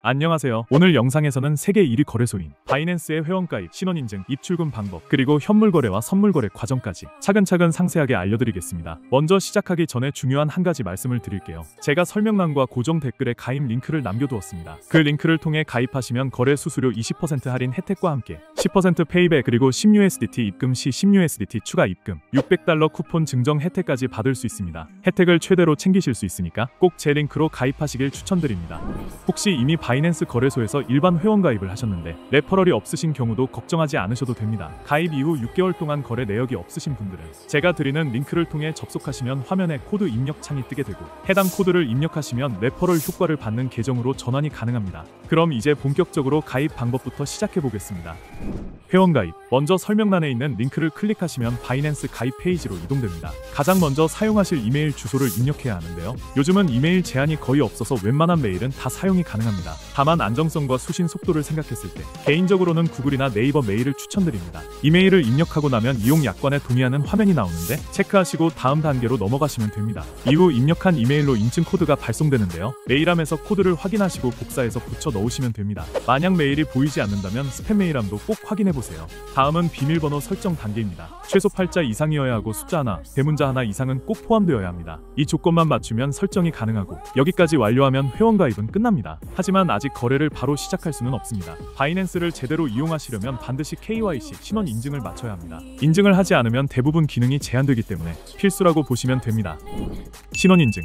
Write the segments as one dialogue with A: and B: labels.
A: 안녕하세요. 오늘 영상에서는 세계 1위 거래소인 바이낸스의 회원가입, 신원인증, 입출금 방법, 그리고 현물거래와 선물거래 과정까지 차근차근 상세하게 알려드리겠습니다. 먼저 시작하기 전에 중요한 한 가지 말씀을 드릴게요. 제가 설명란과 고정 댓글에 가입 링크를 남겨두었습니다. 그 링크를 통해 가입하시면 거래 수수료 20% 할인 혜택과 함께 10% 페이백, 그리고 10USDT 입금 시 10USDT 추가 입금, $600 쿠폰 증정 혜택까지 받을 수 있습니다. 혜택을 최대로 챙기실 수 있으니까 꼭 제 링크로 가입하시길 추천드립니다. 혹시 이미 바이낸스 거래소에서 일반 회원가입을 하셨는데 레퍼럴이 없으신 경우도 걱정하지 않으셔도 됩니다. 가입 이후 6개월 동안 거래 내역이 없으신 분들은 제가 드리는 링크를 통해 접속하시면 화면에 코드 입력 창이 뜨게 되고 해당 코드를 입력하시면 레퍼럴 효과를 받는 계정으로 전환이 가능합니다. 그럼 이제 본격적으로 가입 방법부터 시작해 보겠습니다. 회원가입. 먼저 설명란에 있는 링크를 클릭하시면 바이낸스 가입 페이지로 이동됩니다. 가장 먼저 사용하실 이메일 주소를 입력해야 하는데요. 요즘은 이메일 제한이 거의 없어서 웬만한 메일은 다 사용이 가능합니다. 다만 안정성과 수신 속도를 생각했을 때 개인적으로는 구글이나 네이버 메일을 추천드립니다. 이메일을 입력하고 나면 이용 약관에 동의하는 화면이 나오는데 체크하시고 다음 단계로 넘어가시면 됩니다. 이후 입력한 이메일로 인증 코드가 발송되는데요. 메일함에서 코드를 확인하시고 복사해서 붙여 넣으시면 됩니다. 만약 메일이 보이지 않는다면 스팸 메일함도 꼭 확인해보세요. 다음은 비밀번호 설정 단계입니다. 최소 8자 이상이어야 하고 숫자 하나, 대문자 하나 이상은 꼭 포함되어야 합니다. 이 조건만 맞추면 설정이 가능하고 여기까지 완료하면 회원가입은 끝납니다. 하지만 아직 거래를 바로 시작할 수는 없습니다. 바이낸스를 제대로 이용하시려면 반드시 KYC, 신원 인증을 마쳐야 합니다. 인증을 하지 않으면 대부분 기능이 제한되기 때문에 필수라고 보시면 됩니다. 신원 인증.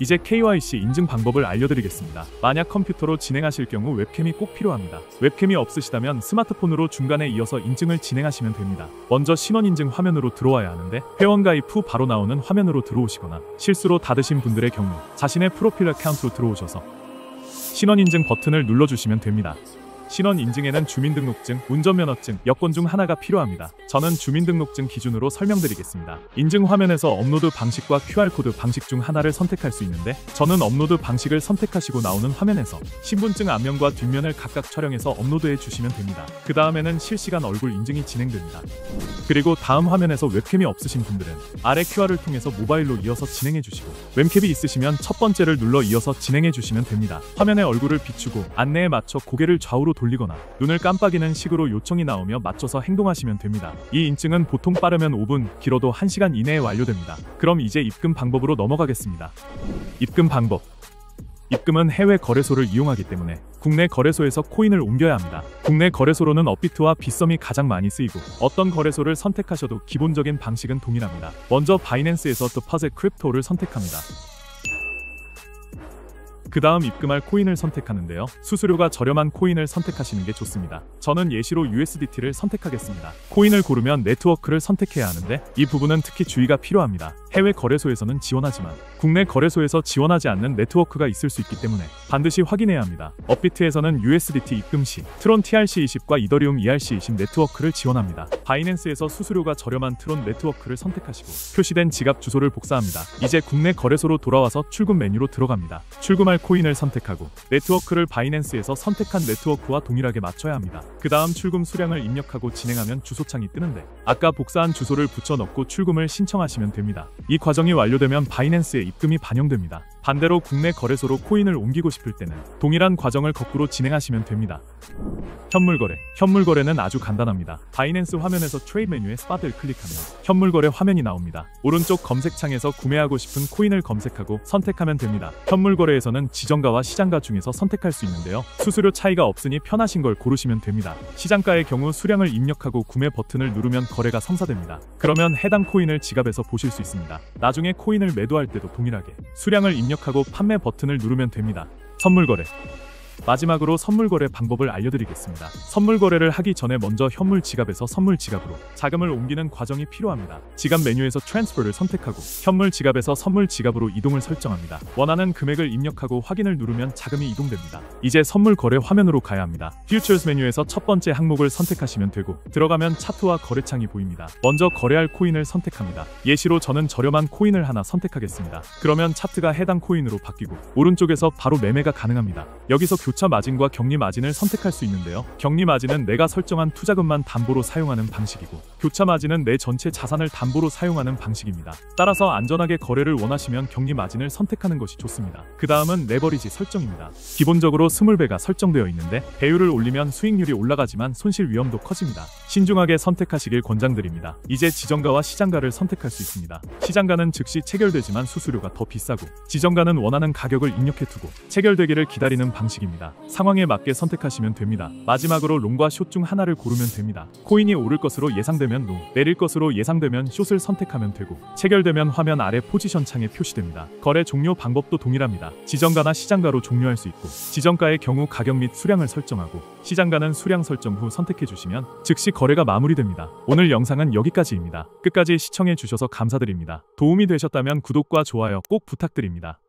A: 이제 KYC 인증 방법을 알려드리겠습니다. 만약 컴퓨터로 진행하실 경우 웹캠이 꼭 필요합니다. 웹캠이 없으시다면 스마트폰으로 중간에 이어서 인증을 진행하시면 됩니다. 먼저 신원인증 화면으로 들어와야 하는데 회원가입 후 바로 나오는 화면으로 들어오시거나 실수로 닫으신 분들의 경우 자신의 프로필 어카운트로 들어오셔서 신원인증 버튼을 눌러주시면 됩니다. 신원 인증에는 주민등록증, 운전면허증, 여권 중 하나가 필요합니다. 저는 주민등록증 기준으로 설명드리겠습니다. 인증 화면에서 업로드 방식과 QR코드 방식 중 하나를 선택할 수 있는데 저는 업로드 방식을 선택하시고 나오는 화면에서 신분증 앞면과 뒷면을 각각 촬영해서 업로드해 주시면 됩니다. 그 다음에는 실시간 얼굴 인증이 진행됩니다. 그리고 다음 화면에서 웹캠이 없으신 분들은 아래 QR을 통해서 모바일로 이어서 진행해 주시고 웹캠이 있으시면 첫 번째를 눌러 이어서 진행해 주시면 됩니다. 화면에 얼굴을 비추고 안내에 맞춰 고개를 좌우로 돌리거나 눈을 깜빡이는 식으로 요청이 나오며 맞춰서 행동하시면 됩니다. 이 인증은 보통 빠르면 5분, 길어도 1시간 이내에 완료됩니다. 그럼 이제 입금 방법으로 넘어가겠습니다. 입금 방법. 입금은 해외 거래소를 이용하기 때문에 국내 거래소에서 코인을 옮겨야 합니다. 국내 거래소로는 업비트와 빗썸이 가장 많이 쓰이고 어떤 거래소를 선택하셔도 기본적인 방식은 동일합니다. 먼저 바이낸스에서 Deposit Crypto를 선택합니다. 그 다음 입금할 코인을 선택하는데요. 수수료가 저렴한 코인을 선택하시는 게 좋습니다. 저는 예시로 USDT를 선택하겠습니다. 코인을 고르면 네트워크를 선택해야 하는데 이 부분은 특히 주의가 필요합니다. 해외 거래소에서는 지원하지만 국내 거래소에서 지원하지 않는 네트워크가 있을 수 있기 때문에 반드시 확인해야 합니다. 업비트에서는 USDT 입금 시 트론 TRC20과 이더리움 ERC20 네트워크를 지원합니다. 바이낸스에서 수수료가 저렴한 트론 네트워크를 선택하시고 표시된 지갑 주소를 복사합니다. 이제 국내 거래소로 돌아와서 출금 메뉴로 들어갑니다. 출금할 코인을 선택하고 네트워크를 바이낸스에서 선택한 네트워크와 동일하게 맞춰야 합니다. 그 다음 출금 수량을 입력하고 진행하면 주소창이 뜨는데 아까 복사한 주소를 붙여 넣고 출금을 신청하시면 됩니다. 이 과정이 완료되면 바이낸스에 입금이 반영됩니다. 반대로 국내 거래소로 코인을 옮기고 싶을 때는 동일한 과정을 거꾸로 진행하시면 됩니다. 현물거래. 현물거래는 아주 간단합니다. 바이낸스 화면에서 트레이드 메뉴에 스팟을 클릭하면 현물거래 화면이 나옵니다. 오른쪽 검색창에서 구매하고 싶은 코인을 검색하고 선택하면 됩니다. 현물거래에서는 지정가와 시장가 중에서 선택할 수 있는데요. 수수료 차이가 없으니 편하신 걸 고르시면 됩니다. 시장가의 경우 수량을 입력하고 구매 버튼을 누르면 거래가 성사됩니다. 그러면 해당 코인을 지갑에서 보실 수 있습니다. 나중에 코인을 매도할 때도 동일하게 수량을 입력하고 판매 버튼을 누르면 됩니다. 선물거래. 마지막으로 선물거래 방법을 알려드리겠습니다. 선물거래를 하기 전에 먼저 현물 지갑에서 선물 지갑으로 자금을 옮기는 과정이 필요합니다. 지갑 메뉴에서 트랜스퍼를 선택하고 현물 지갑에서 선물 지갑으로 이동을 설정합니다. 원하는 금액을 입력하고 확인을 누르면 자금이 이동됩니다. 이제 선물거래 화면으로 가야 합니다. Futures 메뉴에서 첫 번째 항목을 선택하시면 되고 들어가면 차트와 거래창이 보입니다. 먼저 거래할 코인을 선택합니다. 예시로 저는 저렴한 코인을 하나 선택하겠습니다. 그러면 차트가 해당 코인으로 바뀌고 오른쪽에서 바로 매매가 가능합니다. 여기서 교체 교차 마진과 격리 마진을 선택할 수 있는데요. 격리 마진은 내가 설정한 투자금만 담보로 사용하는 방식이고, 교차 마진은 내 전체 자산을 담보로 사용하는 방식입니다. 따라서 안전하게 거래를 원하시면 격리 마진을 선택하는 것이 좋습니다. 그 다음은 레버리지 설정입니다. 기본적으로 20배가 설정되어 있는데 배율을 올리면 수익률이 올라가지만 손실 위험도 커집니다. 신중하게 선택하시길 권장드립니다. 이제 지정가와 시장가를 선택할 수 있습니다. 시장가는 즉시 체결되지만 수수료가 더 비싸고, 지정가는 원하는 가격을 입력해두고 체결되기를 기다리는 방식입니다. 상황에 맞게 선택하시면 됩니다. 마지막으로 롱과 숏 중 하나를 고르면 됩니다. 코인이 오를 것으로 예상되면 롱, 내릴 것으로 예상되면 숏을 선택하면 되고, 체결되면 화면 아래 포지션 창에 표시됩니다. 거래 종료 방법도 동일합니다. 지정가나 시장가로 종료할 수 있고, 지정가의 경우 가격 및 수량을 설정하고, 시장가는 수량 설정 후 선택해 주시면 즉시 거래가 마무리됩니다. 오늘 영상은 여기까지입니다. 끝까지 시청해 주셔서 감사드립니다. 도움이 되셨다면 구독과 좋아요 꼭 부탁드립니다.